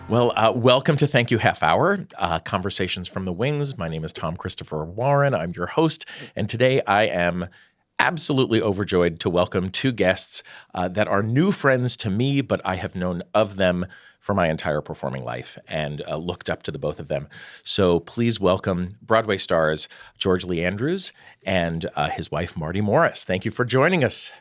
Well, welcome to Thank You Half Hour, Conversations from the Wings. My name is Tom Christopher Warren. I'm your host, and today I am absolutely overjoyed to welcome two guests that are new friends to me, but I have known of them for my entire performing life and looked up to the both of them. So please welcome Broadway stars George Lee Andrews and his wife, Marty Morris. Thank you for joining us.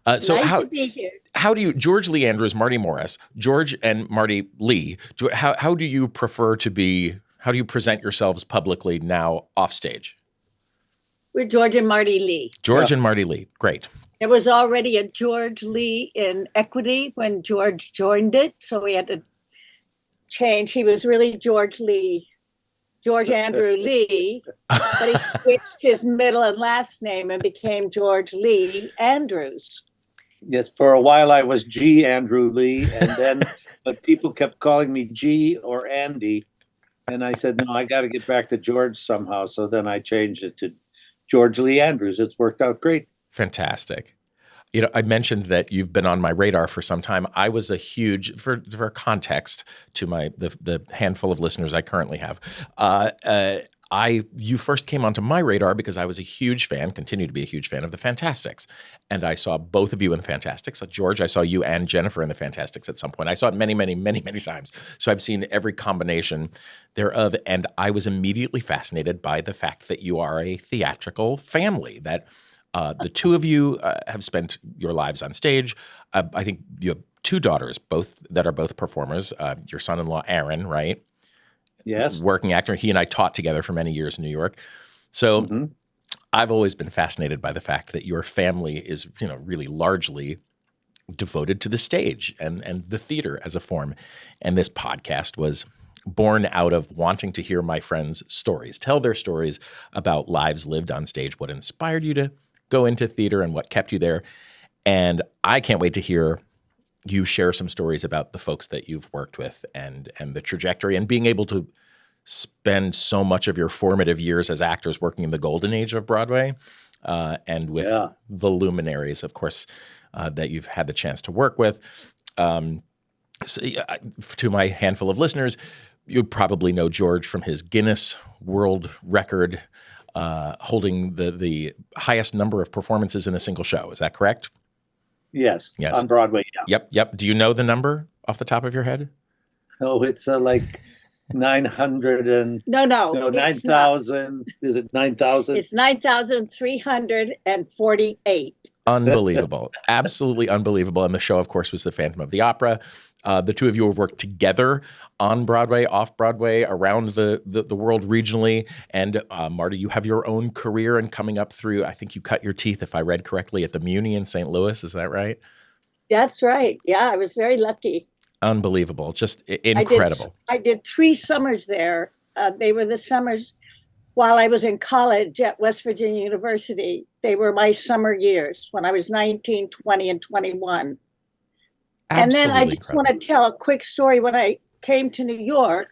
Nice to be here. How do you, George Lee Andrews, Marty Morris, George and Marty Lee, how do you prefer to be, how do you present yourselves publicly now off stage? We're George and Marty Lee. George and Marty Lee. Great. There was already a George Lee in Equity when George joined it, so we had to change. He was really George Andrew Lee, but he switched his middle and last name and became George Lee Andrews. Yes, for a while I was G. Andrew Lee, and then but people kept calling me G or Andy, and I said, no, I got to get back to George somehow. So then I changed it to George Lee Andrews. It's worked out great. Fantastic. You know, I mentioned that you've been on my radar for some time. I was a huge, for context to the handful of listeners I currently have, you first came onto my radar because I was a huge fan, continue to be a huge fan of the Fantasticks. And I saw both of you in the Fantasticks. George, I saw you and Jennifer in the Fantasticks at some point. I saw it many, many, many, many times. So I've seen every combination thereof. And I was immediately fascinated by the fact that you are a theatrical family, that the two of you have spent your lives on stage. I think you have two daughters, both that are both performers. Your son-in-law, Aaron, right? Yes. Working actor. He and I taught together for many years in New York. So I've always been fascinated by the fact that your family is, really largely devoted to the stage and the theater as a form. And this podcast was born out of wanting to hear my friends' stories, tell their stories about lives lived on stage, what inspired you to go into theater and what kept you there. And I can't wait to hear you share some stories about the folks that you've worked with and the trajectory and being able to spend so much of your formative years as actors working in the golden age of Broadway and with the luminaries, of course, that you've had the chance to work with. To my handful of listeners, you probably know George from his Guinness World record holding the highest number of performances in a single show. Is that correct? Yes. On Broadway. Yeah. Yep. Do you know the number off the top of your head? Oh, it's like 900 and... No, 9,000. Is it 9,000? It's 9,348. Unbelievable. Absolutely unbelievable. And the show, of course, was The Phantom of the Opera. The two of you have worked together on Broadway, off-Broadway, around the world regionally. And Marty, you have your own career and coming up through, I think you cut your teeth, if I read correctly, at the Muni in St. Louis. Is that right? That's right. Yeah, I was very lucky. Unbelievable. Just incredible. I did 3 summers there. They were the summers while I was in college at West Virginia University. They were my summer years when I was 19, 20, and 21. And then I just want to tell a quick story. When I came to New York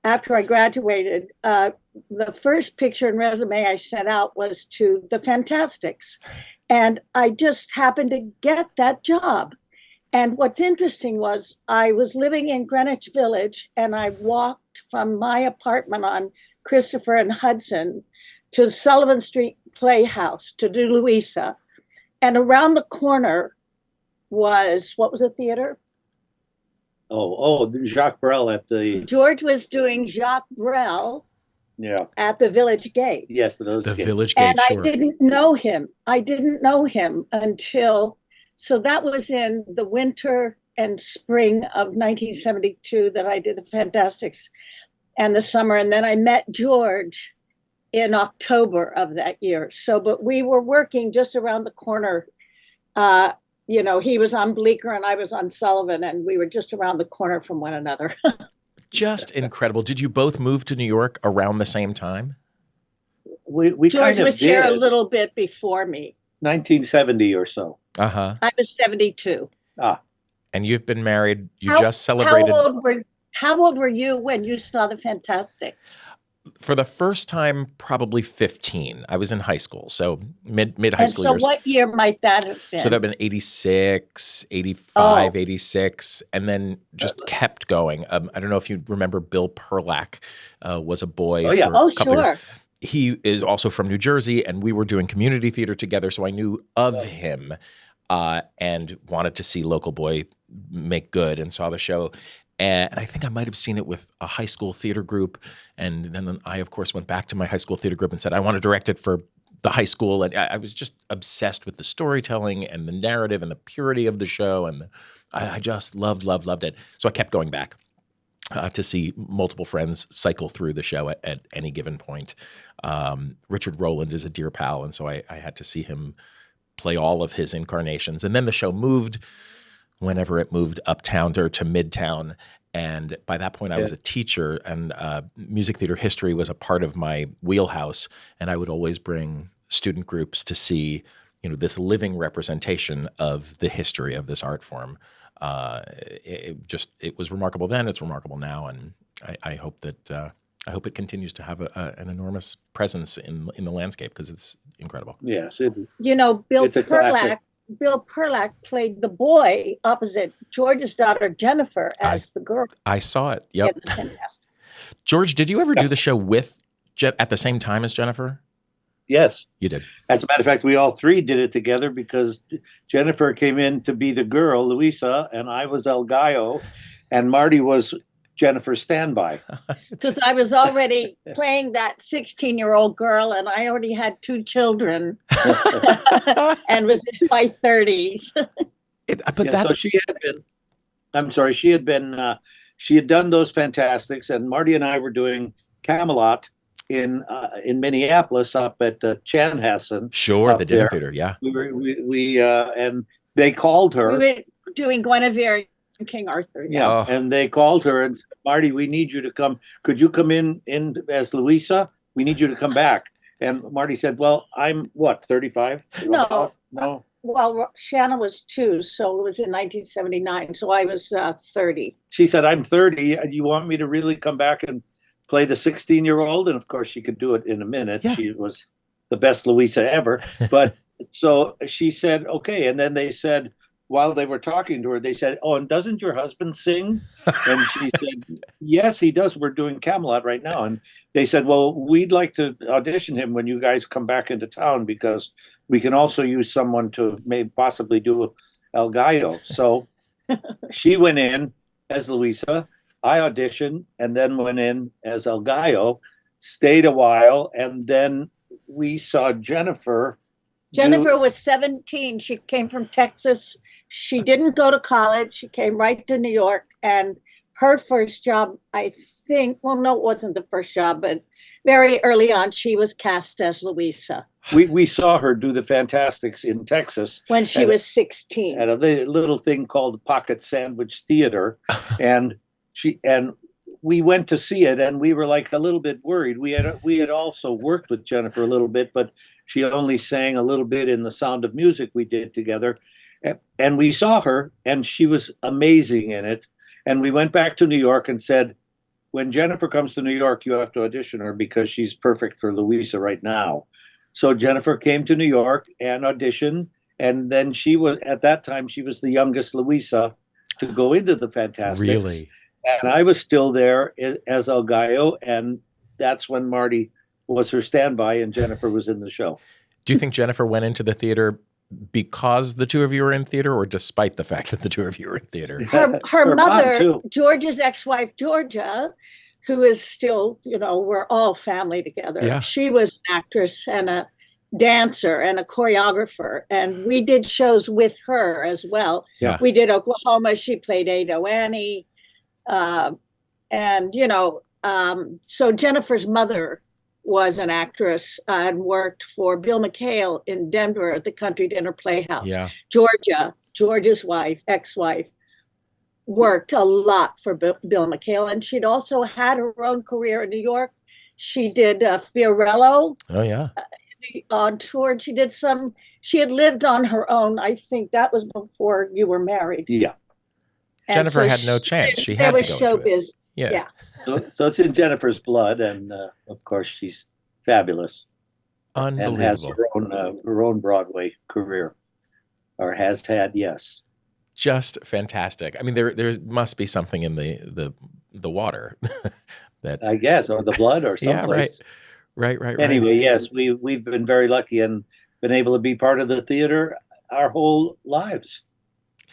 after I graduated, the first picture and resume I sent out was to the Fantasticks. And I just happened to get that job. And what's interesting was I was living in Greenwich Village and I walked from my apartment on Christopher and Hudson to Sullivan Street Playhouse to do Louisa. And around the corner was, what was the theater? Jacques Brel at the... George was doing Jacques Brel at the Village Gate. Yes, the Village Gate. And I didn't know him. Until... So that was in the winter and spring of 1972 that I did the Fantasticks and the summer. And then I met George in October of that year. So, but we were working just around the corner. He was on Bleecker and I was on Sullivan, and we were just around the corner from one another. Just incredible. Did you both move to New York around the same time? We George kind of was did. here a little bit before me. 1970 or so. Uh-huh. I was 72. And you've been married. You just celebrated. How old were you when you saw the Fantasticks? For the first time, probably 15. I was in high school, so mid high And school so years. what year might that have been? So that would have been 86, 85, Oh. 86, and then just kept going. I don't know if you remember Bill Perlack was a boy Oh, yeah. for Oh, a couple of sure. years. He is also from New Jersey, and we were doing community theater together, so I knew of him and wanted to see Local Boy make good and saw the show. And I think I might have seen it with a high school theater group. And then I, of course, went back to my high school theater group and said, I want to direct it for the high school. And I was just obsessed with the storytelling and the narrative and the purity of the show. And I just loved it. So I kept going back to see multiple friends cycle through the show at any given point. Richard Rowland is a dear pal. And so I had to see him play all of his incarnations. And then the show moved whenever it moved uptown or to midtown. And by that point, I was a teacher, and music theater history was a part of my wheelhouse. And I would always bring student groups to see, this living representation of the history of this art form. It was remarkable then. It's remarkable now, and I hope that I hope it continues to have an enormous presence in the landscape because it's incredible. Yes, Bill Perlack played the boy opposite George's daughter Jennifer as the girl. I saw it. Yep. Fantastic. George, did you ever do the show with at the same time as Jennifer? Yes, you did. As a matter of fact, we all three did it together because Jennifer came in to be the girl, Luisa, and I was El Gallo, and Marty was Jennifer's standby. Because I was already playing that 16-year-old girl, and I already had 2 children and was in my 30s. So she had done those Fantasticks, and Marty and I were doing Camelot in Minneapolis up at Chanhassen. Sure, the dinner theater, yeah. We and they called her. We were doing Guinevere and King Arthur. Yeah, and they called her and said, Marty, we need you to come. Could you come in as Luisa? We need you to come back. And Marty said, well, I'm 35? No. No. Well, Shanna was 2, so it was in 1979. So I was 30. She said, I'm 30. Do you want me to really come back and play the 16-year-old? And of course, she could do it in a minute. Yeah. She was the best Luisa ever. But so she said, okay. And then they said, while they were talking to her, they said, oh, and doesn't your husband sing? And she said, yes, he does. We're doing Camelot right now. And they said, well, we'd like to audition him when you guys come back into town because we can also use someone to maybe possibly do El Gallo. So she went in as Luisa. I auditioned and then went in as El Gallo, stayed a while, and then we saw Jennifer. Jennifer was 17. She came from Texas. She didn't go to college. She came right to New York. And her first job, I think, well, no, it wasn't the first job, but very early on, she was cast as Luisa. We saw her do the Fantasticks in Texas. When she was 16. At a little thing called Pocket Sandwich Theater. And we went to see it, and we were like a little bit worried. We had also worked with Jennifer a little bit, but she only sang a little bit in The Sound of Music we did together. And we saw her, and she was amazing in it. And we went back to New York and said, when Jennifer comes to New York, you have to audition her because she's perfect for Luisa right now. So Jennifer came to New York and auditioned. And then at that time, she was the youngest Luisa to go into the Fantasticks. Really? And I was still there as El Gallo, and that's when Marty was her standby and Jennifer was in the show. Do you think Jennifer went into the theater because the two of you were in theater or despite the fact that the two of you were in theater? Her mother, George's ex-wife, Georgia, who is still, we're all family together. Yeah. She was an actress and a dancer and a choreographer. And we did shows with her as well. Yeah. We did Oklahoma. She played Ado Annie. So Jennifer's mother was an actress and worked for Bill McHale in Denver at the Country Dinner Playhouse. Yeah. George's ex-wife, worked a lot for Bill McHale, and she'd also had her own career in New York. She did Fiorello. Oh, yeah. On tour. She had lived on her own. I think that was before you were married. Yeah. Jennifer had no chance. She had to go into it. Yeah. Yeah. So it's in Jennifer's blood, and of course she's fabulous and has Unbelievable. her own Broadway career, or has had. Yes, Just fantastic. I mean, there must be something in the water that. I guess, or the blood, or Yeah, right, someplace. right. Anyway, yes, we've been very lucky and been able to be part of the theater our whole lives,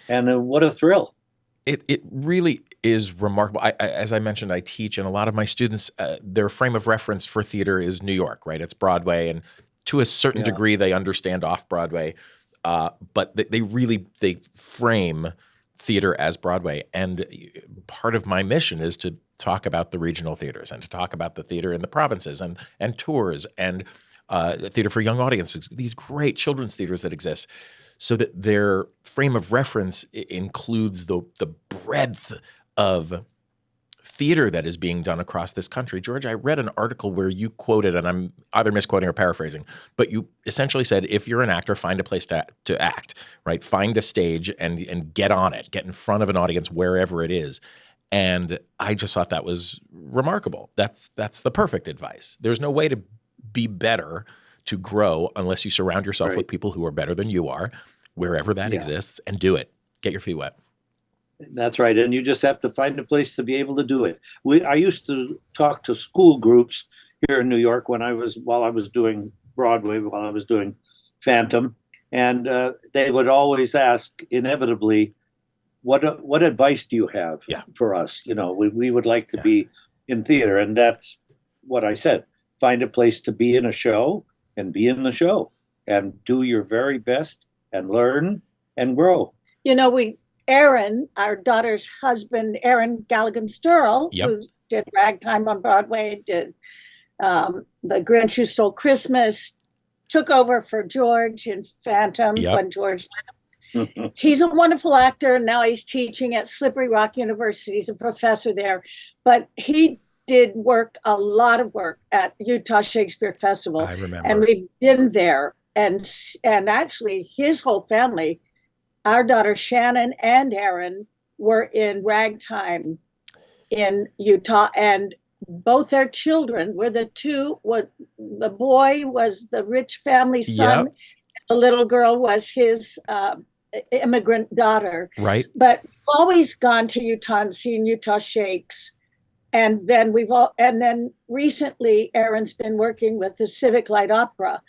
and what a thrill! It really is remarkable. As I mentioned, I teach, and a lot of my students, their frame of reference for theater is New York, right? It's Broadway, and to a certain degree, they understand off-Broadway, but they frame theater as Broadway. And part of my mission is to talk about the regional theaters and to talk about the theater in the provinces and tours and theater for young audiences, these great children's theaters that exist, so that their frame of reference includes the breadth of theater that is being done across this country. George, I read an article where you quoted, and I'm either misquoting or paraphrasing, but you essentially said, if you're an actor, find a place to act, right? Find a stage and get on it, get in front of an audience wherever it is. And I just thought that was remarkable. That's the perfect advice. There's no way to be better, to grow, unless you surround yourself with people who are better than you are, wherever that exists, and do it. Get your feet wet. That's right, and you just have to find a place to be able to do it. I used to talk to school groups here in New York while I was doing Broadway, while I was doing Phantom, and they would always ask inevitably, "What advice do you have for us? You know, we would like to be in theater," and that's what I said: find a place to be in a show and be in the show, and do your very best, and learn and grow. You know, Aaron, our daughter's husband, Aaron Galligan-Sturl, who did Ragtime on Broadway, did The Grinch Who Stole Christmas, took over for George in Phantom when George left. He's a wonderful actor. Now he's teaching at Slippery Rock University. He's a professor there. But he did a lot of work at Utah Shakespeare Festival. I remember. And we've been there. And actually, his whole family, our daughter Shannon and Aaron, were in Ragtime in Utah, and both their children were the boy was the rich family son, the little girl was his immigrant daughter. Right. But we've always gone to Utah and seen Utah Shakes. And then recently Aaron's been working with the Civic Light Opera.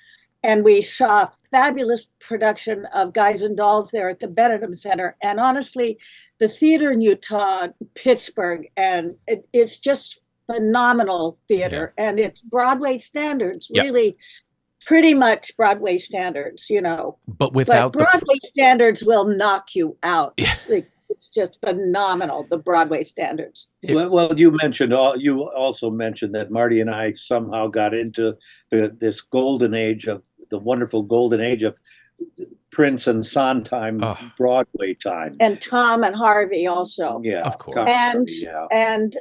And we saw a fabulous production of Guys and Dolls there at the Benedum Center. And honestly, the theater in Utah, Pittsburgh, and it's just phenomenal theater. And it's Broadway standards, really pretty much Broadway standards, you know. But Broadway standards will knock you out. It's just phenomenal, the Broadway standards. Well, you also mentioned that Marty and I somehow got into this golden age of the wonderful golden age of Prince and Sondheim Broadway time. And Tom and Harvey also. Yeah, of course. And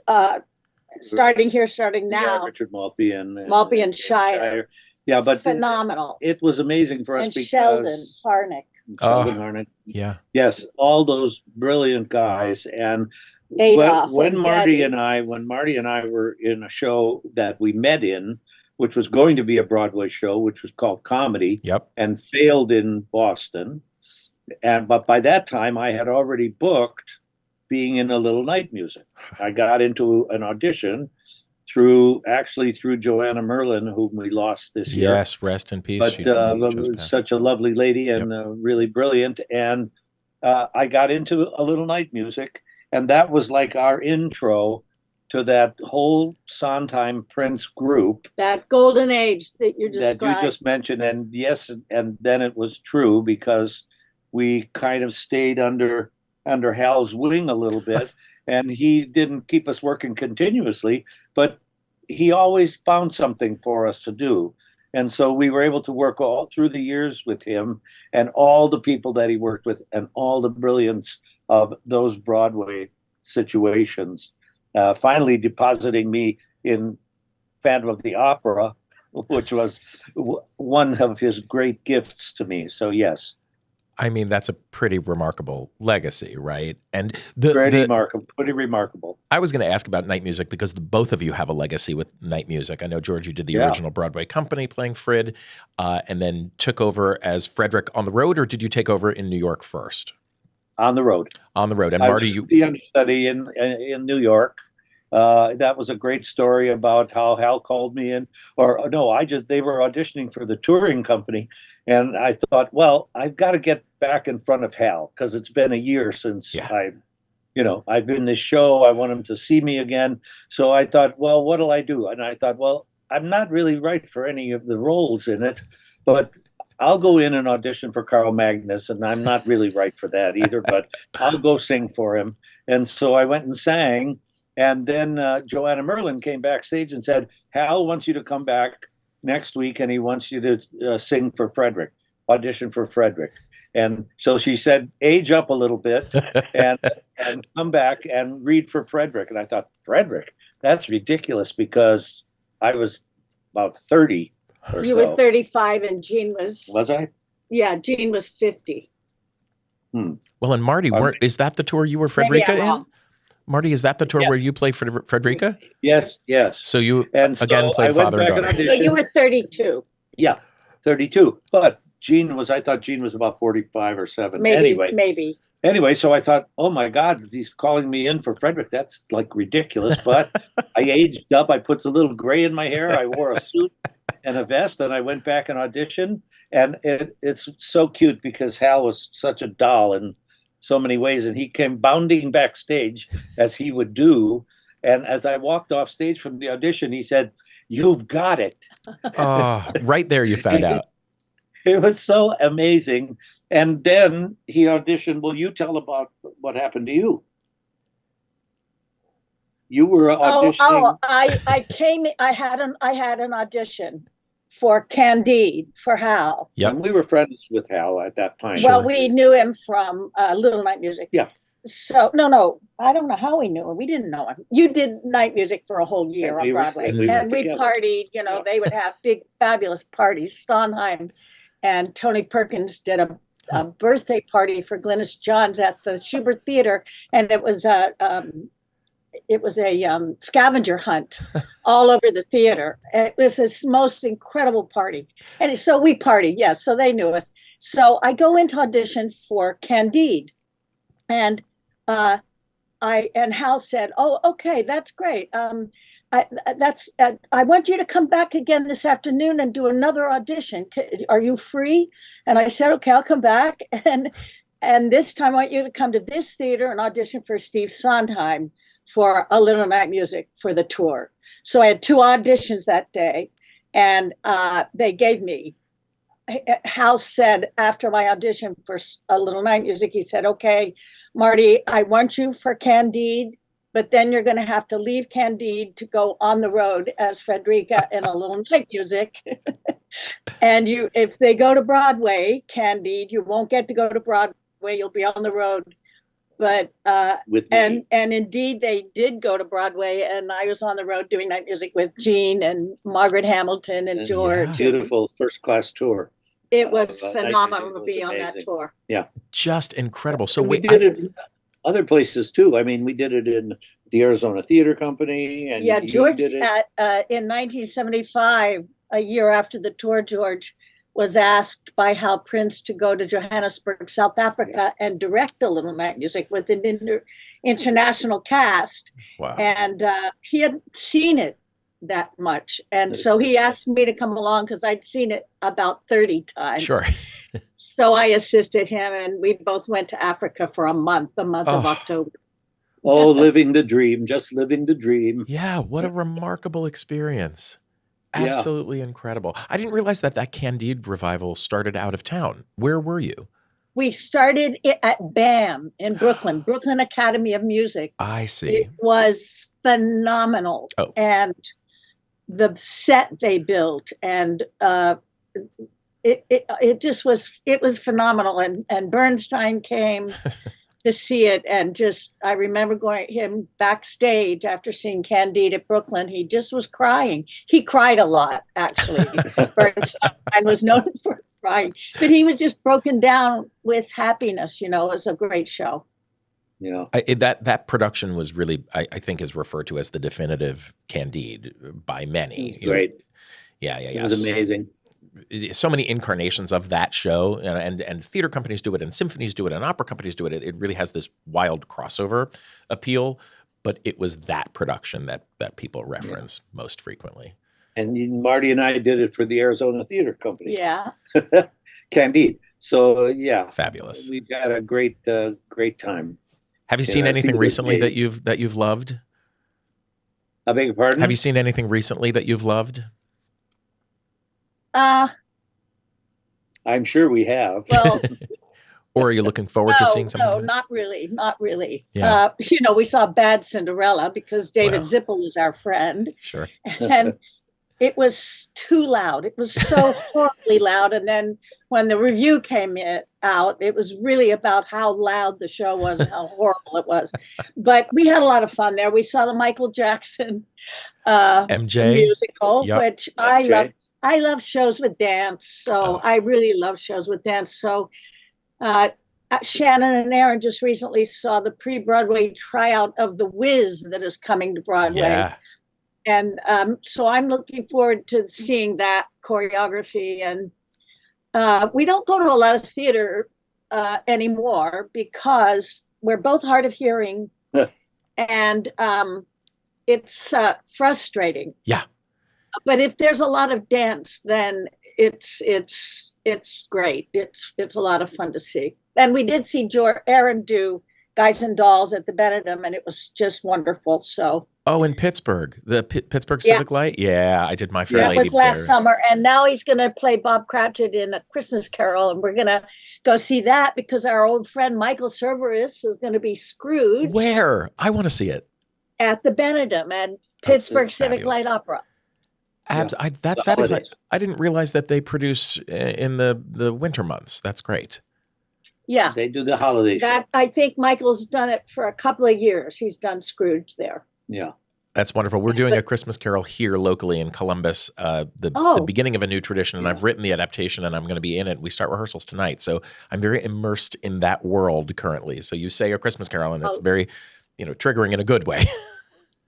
starting now. Richard Maltby and Shire. Yeah, but phenomenal. It was amazing for us and because Sheldon Harnick. Harnick. Yeah. Yes, all those brilliant guys. And when Marty and I were in a show that we met in, which was going to be a Broadway show, which was called Comedy, and failed in Boston. But by that time, I had already booked being in A Little Night Music. I got into an audition through Joanna Merlin, whom we lost this year. Yes, rest in peace. But such a lovely lady and really brilliant. And I got into A Little Night Music, and that was like our intro to that whole Sondheim Prince group. That golden age that you just mentioned. And yes, and then it was true because we kind of stayed under Hal's wing a little bit. And he didn't keep us working continuously, but he always found something for us to do. And so we were able to work all through the years with him and all the people that he worked with and all the brilliance of those Broadway situations, finally depositing me in Phantom of the Opera, which was one of his great gifts to me. So yes. I mean, that's a pretty remarkable legacy, right? And pretty remarkable. I was going to ask about night music because both of you have a legacy with night music. I know, George, you did the original Broadway company playing Frid, and then took over as Frederick on the road, or did you take over in New York first? On the road. On the road. And I Marty, was the understudy in New York. That was a great story about how Hal called me in, or no, they were auditioning for the touring company, and I thought, well, I've got to get back in front of Hal because it's been a year since I've been in this show. I want him to see me again. So I thought, well, what'll I do? And I thought, well, I'm not really right for any of the roles in it, but I'll go in and audition for Carl Magnus, and I'm not really right for that either, but I'll go sing for him. And so I went and sang. And then Joanna Merlin came backstage and said, Hal wants you to come back next week, and he wants you to sing for Frederick, audition for Frederick. And so she said, age up a little bit and come back and read for Frederick. And I thought, Frederick? That's ridiculous, because I was about 30 or You were 35 and Gene was... Was I? Yeah, Gene was 50. Well, and Marty, is that the tour you were Frederica in? Marty, is that the tour where you play Frederica? Yes. So you again played father and daughter. So you were 32. Yeah, 32. But I thought Gene was about 45 or 7. Maybe. Anyway, so I thought, oh my God, he's calling me in for Frederick. That's like ridiculous. But I aged up. I put a little gray in my hair. I wore a suit and a vest, and I went back and auditioned. And it's so cute because Hal was such a doll and so many ways, and he came bounding backstage as he would do, and as I walked off stage from the audition, he said, "You've got it." Right there you found out. It was so amazing. And then he auditioned. Well, you tell about what happened to you. You were auditioning. I had an audition for Candide for Hal. Yeah, we were friends with Hal at that time. Well, we knew him from Little Night Music. Yeah. So no, I don't know how we knew him. We didn't know him. You did night music for a whole year on Broadway, and we partied. They would have big, fabulous parties. Sondheim and Tony Perkins did a birthday party for Glynis Johns at the Schubert Theater, and it was a scavenger hunt all over the theater. It was this most incredible party. And so we partied, yes, so they knew us. So I go into audition for Candide. And Hal said, oh, okay, that's great. I want you to come back again this afternoon and do another audition. Are you free? And I said, okay, I'll come back. And this time I want you to come to this theater and audition for Steve Sondheim for A Little Night Music for the tour. So I had 2 auditions that day, and they gave me. Hal said after my audition for A Little Night Music, he said, okay, Marty, I want you for Candide, but then you're going to have to leave Candide to go on the road as Frederica in A Little Night Music. And if they go to Broadway, Candide, you won't get to go to Broadway. You'll be on the road. But and indeed they did go to Broadway, and I was on the road doing night music with Gene and Margaret Hamilton and George. Yeah. Beautiful first-class tour. It was phenomenal to be on that tour. Yeah, just incredible. So we did it in other places too. I mean, we did it in the Arizona Theater Company, and George did it in 1975, a year after the tour. George was asked by Hal Prince to go to Johannesburg, South Africa, and direct A Little Night Music with an international cast. Wow. And he hadn't seen it that much. And so he asked me to come along because I'd seen it about 30 times. Sure. So I assisted him, and we both went to Africa for a month of October. Oh, living the dream, just living the dream. Yeah, what a remarkable experience. Absolutely incredible. I didn't realize that Candide revival started out of town. Where were you? We started it at BAM in Brooklyn, Brooklyn Academy of Music. I see. It was phenomenal. Oh. And the set they built, and it was phenomenal. And Bernstein came to see it, and I remember him backstage after seeing Candide at Brooklyn. He just was crying. He cried a lot, actually. Bernstein was known Right. But he was just broken down with happiness. It was a great show. Yeah. That production was really, I think, is referred to as the definitive Candide by many. Great. Yeah. It was amazing. So many incarnations of that show, and theater companies do it, and symphonies do it, and opera companies do it. It really has this wild crossover appeal, but it was that production that people reference most frequently. And Marty and I did it for the Arizona Theater Company. Yeah. Candide. So yeah, fabulous. We've had a great time. Have you seen anything recently that you've loved? I beg your pardon? Have you seen anything recently that you've loved? I'm sure we have. Well, or are you looking forward to seeing something? No, not really. Yeah. We saw Bad Cinderella because David Zippel is our friend. Sure. And it was too loud. It was so horribly loud. And then when the review came out, it was really about how loud the show was and how horrible it was. But we had a lot of fun there. We saw the Michael Jackson MJ musical, which I love. I love shows with dance. So I really love shows with dance. So Shannon and Aaron just recently saw the pre-Broadway tryout of The Wiz that is coming to Broadway. Yeah. And so I'm looking forward to seeing that choreography. And we don't go to a lot of theater anymore because we're both hard of hearing and it's frustrating. Yeah. But if there's a lot of dance, then it's great. It's a lot of fun to see. And we did see Aaron do Guys and Dolls at the Benedum, and it was just wonderful. So. Oh, in Pittsburgh, the Pittsburgh Civic Light. Yeah, I did My Fair Lady. That was last summer, and now he's going to play Bob Cratchit in A Christmas Carol, and we're going to go see that because our old friend Michael Cerveris is going to be Scrooge. Where? I want to see it. At the Benedum and Pittsburgh Civic Light Opera. That's fabulous. I didn't realize that they produced in the winter months. That's great. Yeah. They do the holiday show. I think Michael's done it for a couple of years. He's done Scrooge there. Yeah. That's wonderful. We're doing A Christmas Carol here locally in Columbus, the beginning of a new tradition, and I've written the adaptation, and I'm going to be in it. We start rehearsals tonight, so I'm very immersed in that world currently. So you say A Christmas Carol, and it's very, triggering in a good way.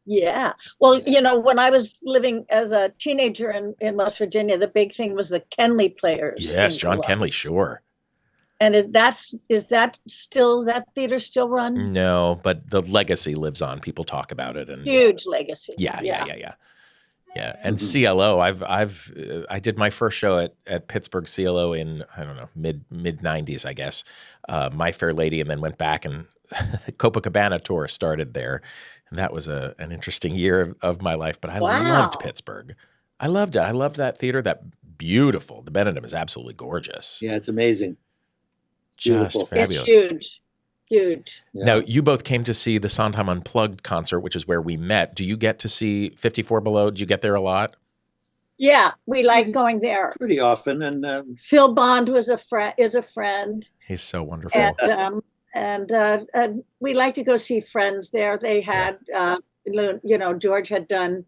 Yeah. Well, when I was living as a teenager in West Virginia, the big thing was the Kenley Players. Yes, John Kenley, sure. And is that theater still run? No, but the legacy lives on. People talk about it, and huge legacy. Yeah. And CLO, I did my first show at Pittsburgh CLO in, I don't know, mid 90s, I guess. My Fair Lady, and then went back, and the Copacabana tour started there. And that was an interesting year of my life, but I loved Pittsburgh. I loved it. I loved that theater. That beautiful. The Benedum is absolutely gorgeous. Yeah, it's amazing. Just fabulous. It's huge. Yeah. Now, you both came to see the Sondheim Unplugged concert, which is where we met. Do you get to see 54 Below? Do you get there a lot? Yeah, we like going there pretty often. And Phil Bond is a friend. He's so wonderful. And we like to go see friends there. They had, George had done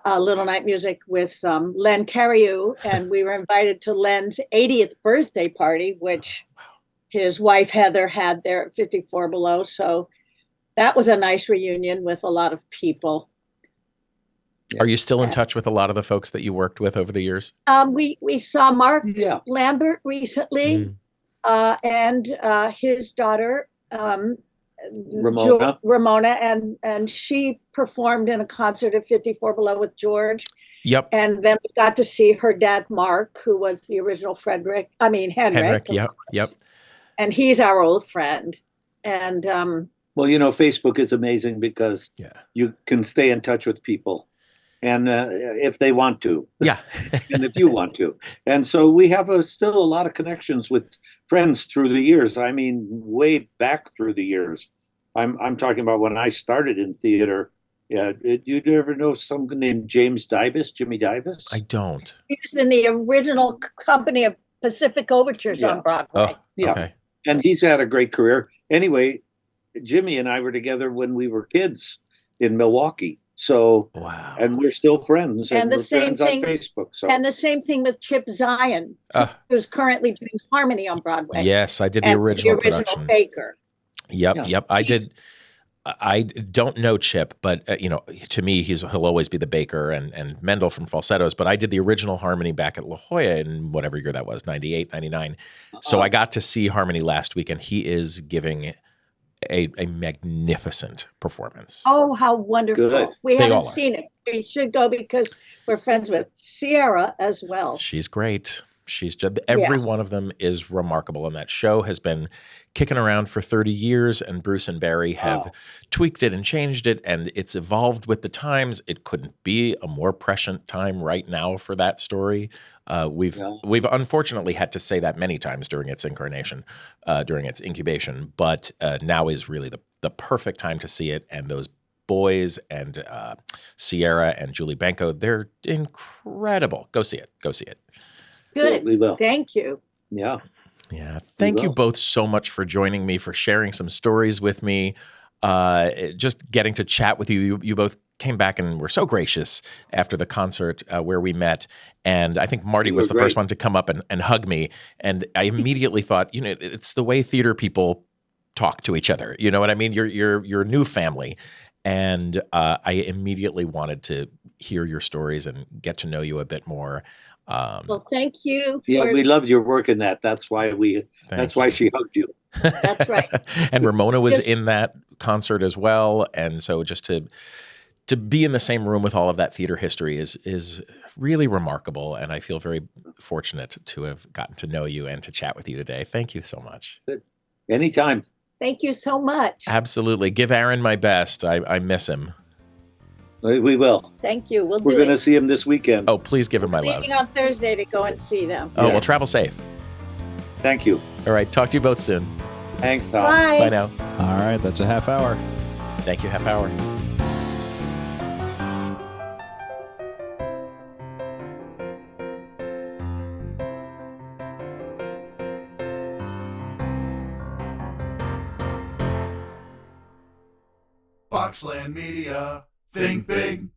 Little Night Music with Len Cariou, and we were invited to Len's 80th birthday party, which his wife Heather had there at 54 Below. So that was a nice reunion with a lot of people. Are you still in touch with a lot of the folks that you worked with over the years? We saw Mark Lambert recently, and his daughter Ramona, and she performed in a concert at 54 Below with George. Yep. And then we got to see her dad, Mark, who was the original Henrik. Yep. And he's our old friend. And well, Facebook is amazing because you can stay in touch with people, and if they want to, and if you want to, and so we have still a lot of connections with friends through the years. I mean, way back through the years. I'm talking about when I started in theater. Yeah, you ever know someone named James Dybus, Jimmy Dybus? I don't. He was in the original company of Pacific Overtures on Broadway. Okay. And he's had a great career. Anyway, Jimmy and I were together when we were kids in Milwaukee. So, Wow. and we're still friends, And and the we're same friends on thing- Facebook. So, And the same thing with Chip Zion, who's currently doing Harmony on Broadway. Yes, I did the and original the original production. Baker. Yep, Yeah. yep. I did. I don't know Chip, but to me, he'll always be the Baker and Mendel from Falsettos. But I did the original Harmony back at La Jolla in whatever year that was, 98, 99. So I got to see Harmony last week, and he is giving a magnificent performance. Oh, how wonderful. Good. We They haven't all are. seen it. We should go because we're friends with Sierra as well. She's great. She's just, every one of them is remarkable. And that show has been kicking around for 30 years, and Bruce and Barry have tweaked it and changed it, and it's evolved with the times. It couldn't be a more prescient time right now for that story. We've unfortunately had to say that many times during its incarnation, during its incubation, but now is really the perfect time to see it. And those boys and Sierra and Julie Benko, they're incredible. Go see it. Go see it. Good. We will. Thank you. Yeah. Yeah. Thank you both so much for joining me, for sharing some stories with me. Just getting to chat with you. You both came back and were so gracious after the concert where we met. And I think Marty was the first one to come up and hug me. And I immediately thought, it's the way theater people talk to each other. You know what I mean? You're a new family. And I immediately wanted to hear your stories and get to know you a bit more. Well, thank you. Yeah, we loved your work in that. That's why why she hugged you. That's right. And Ramona was in that concert as well. And so just to be in the same room with all of that theater history is really remarkable. And I feel very fortunate to have gotten to know you and to chat with you today. Thank you so much. Good. Anytime. Thank you so much. Absolutely. Give Aaron my best. I miss him. We will. Thank you. We're going to see him this weekend. Oh, please give him my love. Leaving on Thursday to go and see them. Oh, well, travel safe. Thank you. All right. Talk to you both soon. Thanks, Tom. Bye. Bye now. All right. That's a half hour. Thank you. Half hour. Boxland Media. Think big.